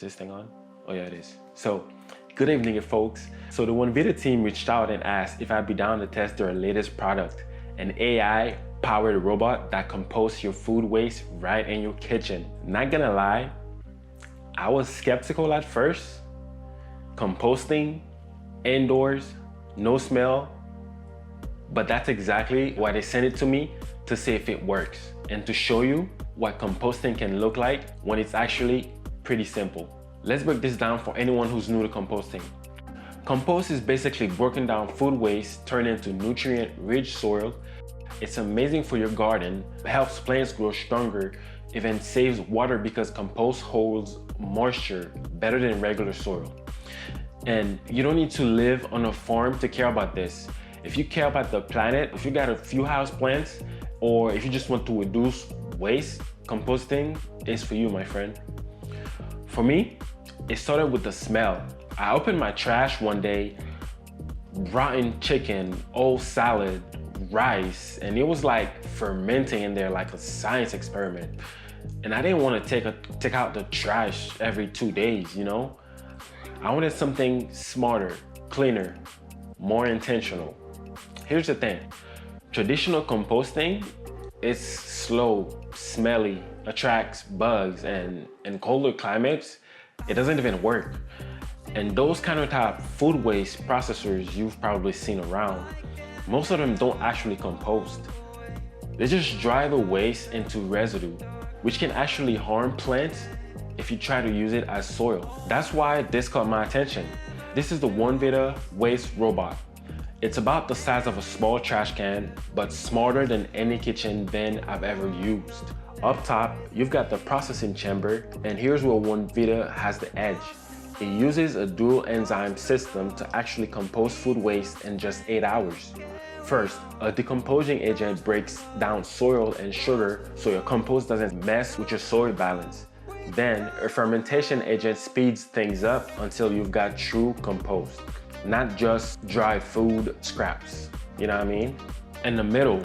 this thing on? Oh yeah, it is. So, good evening, folks. So the One Vita team reached out and asked if I'd be down to test their latest product, an AI-powered robot that composts your food waste right in your kitchen. Not gonna lie, I was skeptical at first. Composting, indoors, no smell, but that's exactly why they sent it to me, to see if it works and to show you what composting can look like when it's actually pretty simple. Let's break this down for anyone who's new to composting. Compost is basically broken down food waste turned into nutrient-rich soil. It's amazing for your garden, helps plants grow stronger, even saves water because compost holds moisture better than regular soil. And you don't need to live on a farm to care about this. If you care about the planet, if you got a few house plants, or if you just want to reduce waste, composting is for you, my friend. For me, it started with the smell. I opened my trash one day, rotten chicken, old salad, rice, and it was like fermenting in there like a science experiment. And I didn't want to take out the trash every 2 days, you know? I wanted something smarter, cleaner, more intentional. Here's the thing, traditional composting is slow, smelly, attracts bugs, and in colder climates, it doesn't even work. And those countertop food waste processors you've probably seen around, most of them don't actually compost. They just dry the waste into residue, which can actually harm plants if you try to use it as soil. That's why this caught my attention. This is the One Vita waste robot. It's about the size of a small trash can, but smarter than any kitchen bin I've ever used. Up top, you've got the processing chamber, and here's where One Vita has the edge. It uses a dual enzyme system to actually compost food waste in just 8 hours. First, a decomposing agent breaks down soil and sugar so your compost doesn't mess with your soil balance. Then, a fermentation agent speeds things up until you've got true compost, not just dry food scraps. You know what I mean? In the middle,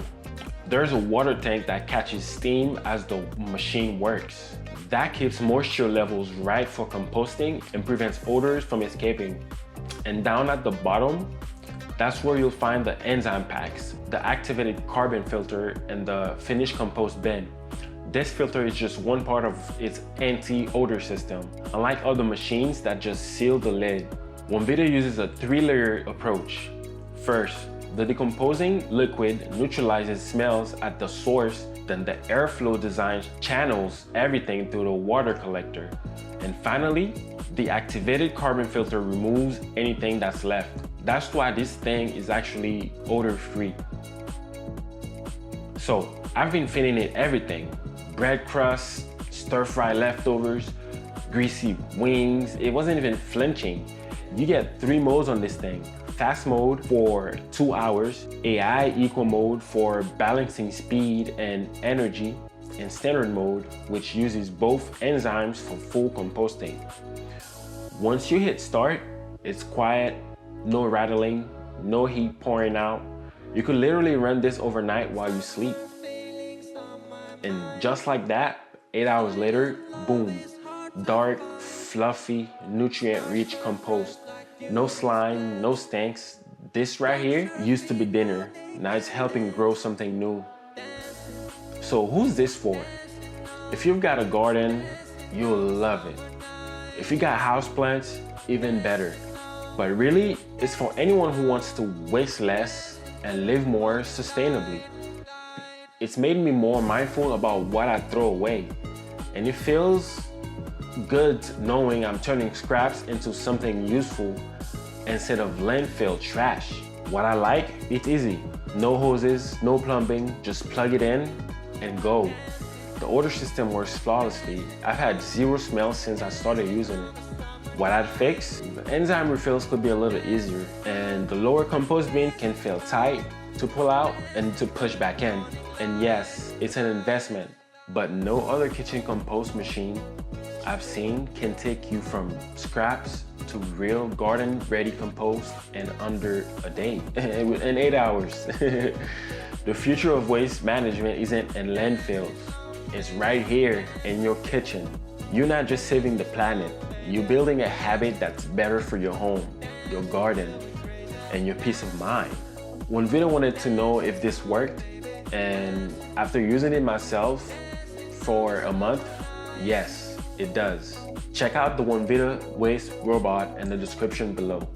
there's a water tank that catches steam as the machine works. That keeps moisture levels right for composting and prevents odors from escaping. And down at the bottom, that's where you'll find the enzyme packs, the activated carbon filter, and the finished compost bin. This filter is just one part of its anti-odor system, unlike other machines that just seal the lid. One Vita uses a 3-layer approach. First, the decomposing liquid neutralizes smells at the source, then the airflow design channels everything through the water collector. And finally, the activated carbon filter removes anything that's left. That's why this thing is actually odor-free. So, I've been feeding it everything. Bread crusts, stir-fry leftovers, greasy wings. It wasn't even flinching. You get 3 modes on this thing. Fast mode for 2 hours, AI equal mode for balancing speed and energy, and standard mode, which uses both enzymes for full composting. Once you hit start, it's quiet, no rattling, no heat pouring out. You could literally run this overnight while you sleep. And just like that, 8 hours later, boom, dark, fluffy, nutrient-rich compost. No slime, no stinks. This right here used to be dinner. Now it's helping grow something new. So who's this for? If you've got a garden, you'll love it. If you got houseplants, even better. But really, it's for anyone who wants to waste less and live more sustainably. It's made me more mindful about what I throw away. And it feels good knowing I'm turning scraps into something useful instead of landfill trash. What I like, it's easy. No hoses, no plumbing, just plug it in and go. The odor system works flawlessly. I've had 0 smell since I started using it. What I'd fix, the enzyme refills could be a little easier, and the lower compost bin can feel tight to pull out and to push back in. And yes, it's an investment, but no other kitchen compost machine I've seen can take you from scraps to real garden-ready compost in under a day, in 8 hours. The future of waste management isn't in landfills. It's right here in your kitchen. You're not just saving the planet, You're building a habit that's better for your home, your garden, and your peace of mind. One Vita wanted to know if this worked, and after using it myself for a month, yes, it does. Check out the One Vita waste robot in the description below.